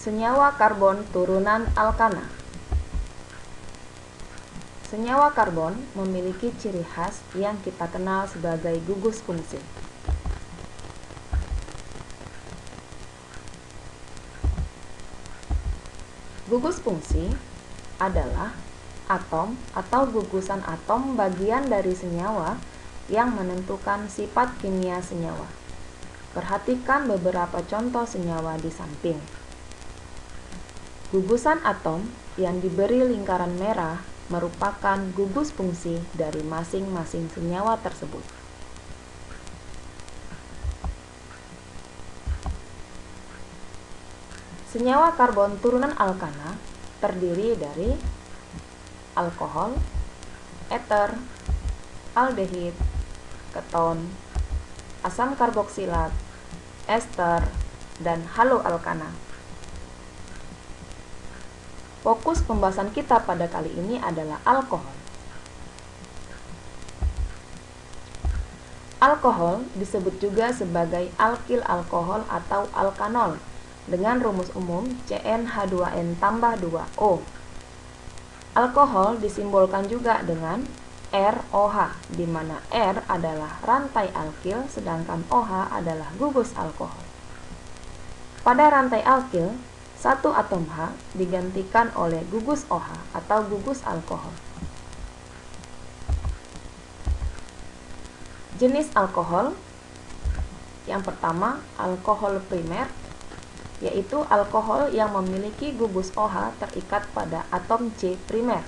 Senyawa karbon turunan alkana. Senyawa karbon memiliki ciri khas yang kita kenal sebagai gugus fungsi. Gugus fungsi adalah atom atau gugusan atom bagian dari senyawa yang menentukan sifat kimia senyawa. Perhatikan beberapa contoh senyawa di samping. Gugusan atom yang diberi lingkaran merah merupakan gugus fungsi dari masing-masing senyawa tersebut. Senyawa karbon turunan alkana terdiri dari alkohol, eter, aldehid, keton, asam karboksilat, ester, dan haloalkana. Fokus pembahasan kita pada kali ini adalah alkohol. Alkohol disebut juga sebagai alkil alkohol atau alkanol dengan rumus umum CnH2n+2O. Alkohol disimbolkan juga dengan ROH, di mana R adalah rantai alkil sedangkan OH adalah gugus alkohol. Pada rantai alkil, satu atom H digantikan oleh gugus OH atau gugus alkohol. Jenis alkohol yang pertama, alkohol primer, yaitu alkohol yang memiliki gugus OH terikat pada atom C primer.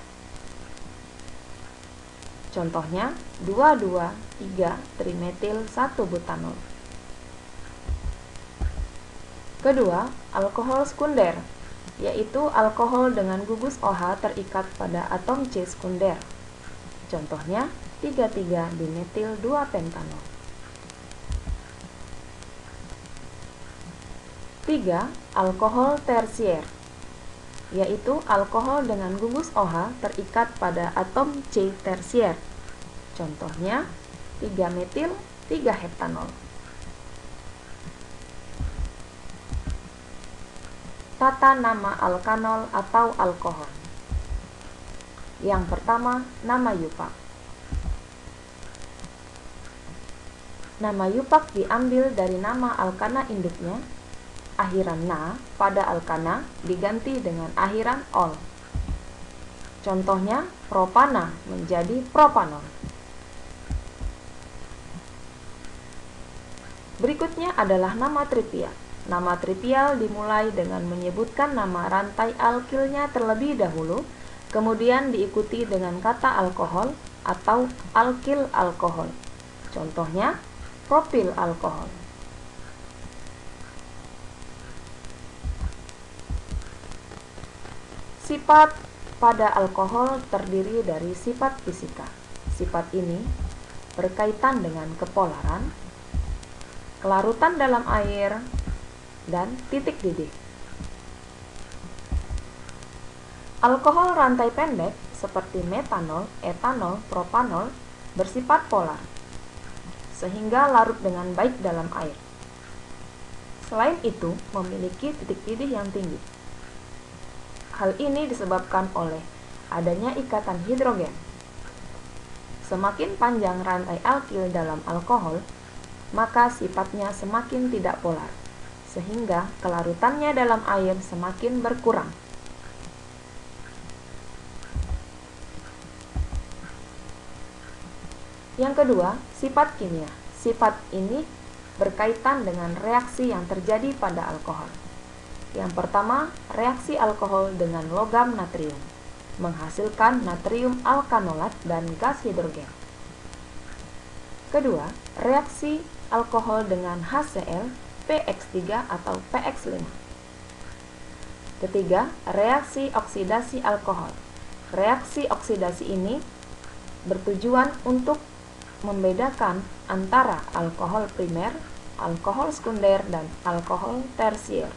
Contohnya 2,2,3-trimetil-1-butanol. Kedua, alkohol sekunder, yaitu alkohol dengan gugus OH terikat pada atom C sekunder. Contohnya 3,3-dimetil-2-pentanol. 3. Alkohol tersier, yaitu alkohol dengan gugus OH terikat pada atom C tersier. Contohnya 3-metil-3-heptanol. Tata nama alkanol atau alkohol. Yang pertama, nama yupak. Nama yupak diambil dari nama alkana induknya. Akhiran na pada alkana diganti dengan akhiran ol. Contohnya, propana menjadi propanol. Berikutnya adalah nama trivial. Nama trivial dimulai dengan menyebutkan nama rantai alkilnya terlebih dahulu, kemudian diikuti dengan kata alkohol atau alkil alkohol. Contohnya, propil alkohol. Sifat pada alkohol terdiri dari sifat fisika. Sifat ini berkaitan dengan kepolaran, kelarutan dalam air, dan titik didih. Alkohol rantai pendek seperti metanol, etanol, propanol bersifat polar, sehingga larut dengan baik dalam air. Selain itu, memiliki titik didih yang tinggi. Hal ini disebabkan oleh adanya ikatan hidrogen. Semakin panjang rantai alkil dalam alkohol, maka sifatnya semakin tidak polar, sehingga kelarutannya dalam air semakin berkurang. Yang kedua, sifat kimia. Sifat ini berkaitan dengan reaksi yang terjadi pada alkohol. Yang pertama, reaksi alkohol dengan logam natrium, menghasilkan natrium alkanolat dan gas hidrogen. Kedua, reaksi alkohol dengan HCl, PX3 atau PX5. Ketiga, reaksi oksidasi alkohol. Reaksi oksidasi ini bertujuan untuk membedakan antara alkohol primer, alkohol sekunder, dan alkohol tersier.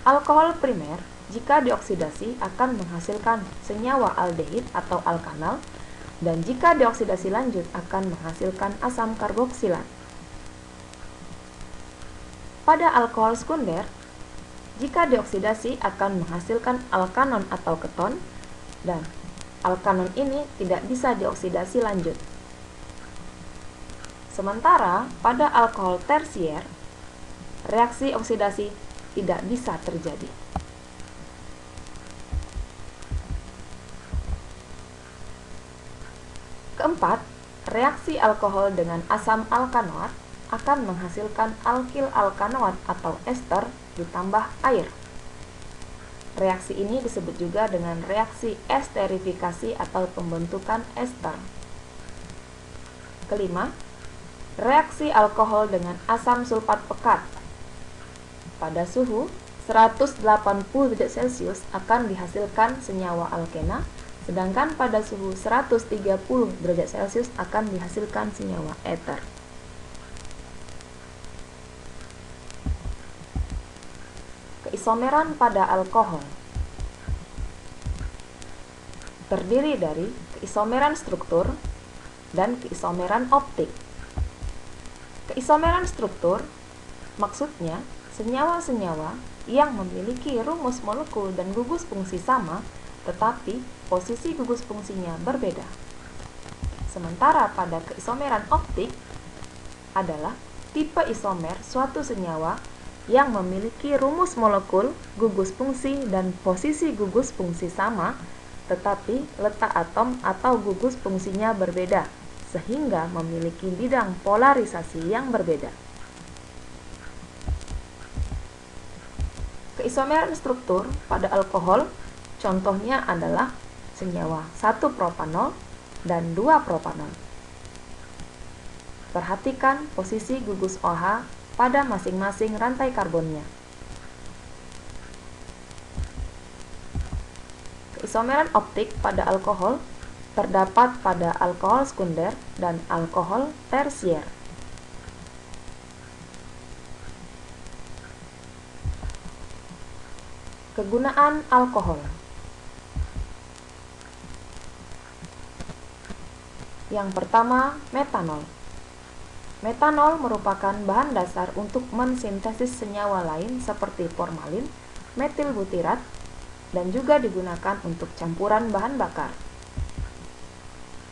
Alkohol primer, jika dioksidasi akan menghasilkan senyawa aldehid atau alkanal, dan jika dioksidasi lanjut akan menghasilkan asam karboksilat. Pada alkohol sekunder, Jika dioksidasi akan menghasilkan alkanon atau keton, dan alkanon ini tidak bisa dioksidasi lanjut. Sementara pada alkohol tersier, reaksi oksidasi tidak bisa terjadi. Keempat, reaksi alkohol dengan asam alkanoat akan menghasilkan alkil alkanoat atau ester ditambah air. Reaksi ini disebut juga dengan reaksi esterifikasi atau pembentukan ester. Kelima, reaksi alkohol dengan asam sulfat pekat. Pada suhu 180 derajat Celcius akan dihasilkan senyawa alkena, sedangkan pada suhu 130 derajat Celcius akan dihasilkan senyawa eter. Keisomeran pada alkohol terdiri dari keisomeran struktur dan keisomeran optik. Keisomeran struktur maksudnya senyawa-senyawa yang memiliki rumus molekul dan gugus fungsi sama, tetapi posisi gugus fungsinya berbeda. Sementara pada keisomeran optik adalah tipe isomer suatu senyawa yang memiliki rumus molekul, gugus fungsi, dan posisi gugus fungsi sama, tetapi letak atom atau gugus fungsinya berbeda, sehingga memiliki bidang polarisasi yang berbeda. Keisomeran struktur pada alkohol contohnya adalah senyawa 1-propanol dan 2-propanol. Perhatikan posisi gugus OH pada masing-masing rantai karbonnya. Keisomeran optik pada alkohol terdapat pada alkohol sekunder dan alkohol tersier. Kegunaan alkohol. Yang pertama, metanol. Metanol merupakan bahan dasar untuk mensintesis senyawa lain seperti formalin, metil butirat, dan juga digunakan untuk campuran bahan bakar.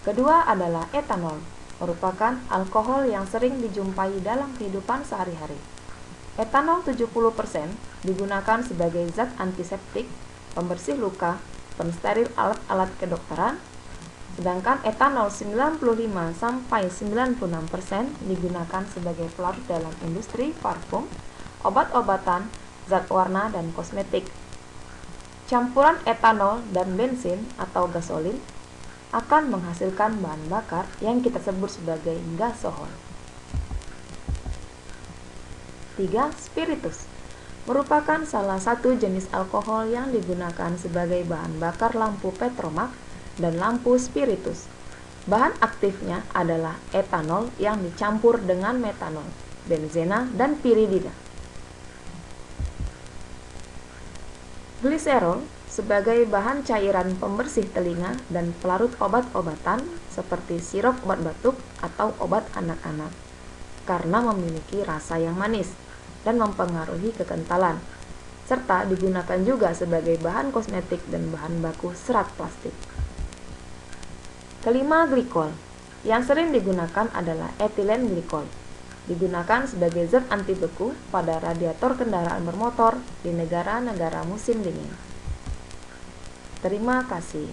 Kedua adalah etanol, merupakan alkohol yang sering dijumpai dalam kehidupan sehari-hari. Etanol 70% digunakan sebagai zat antiseptik, pembersih luka, pensteril alat-alat kedokteran, sedangkan etanol 95-96% digunakan sebagai pelarut dalam industri parfum, obat-obatan, zat warna, dan kosmetik. Campuran etanol dan bensin atau gasolin akan menghasilkan bahan bakar yang kita sebut sebagai gasohol. 3. Spiritus merupakan salah satu jenis alkohol yang digunakan sebagai bahan bakar lampu petromak dan lampu spiritus. Bahan aktifnya adalah etanol yang dicampur dengan metanol, benzena, dan piridina. Gliserol sebagai bahan cairan pembersih telinga dan pelarut obat-obatan seperti sirup obat batuk atau obat anak-anak, karena memiliki rasa yang manis dan mempengaruhi kekentalan, serta digunakan juga sebagai bahan kosmetik dan bahan baku serat plastik. Kelima, glikol. Yang sering digunakan adalah etilen glikol. Digunakan sebagai zat anti beku pada radiator kendaraan bermotor di negara-negara musim dingin. Terima kasih.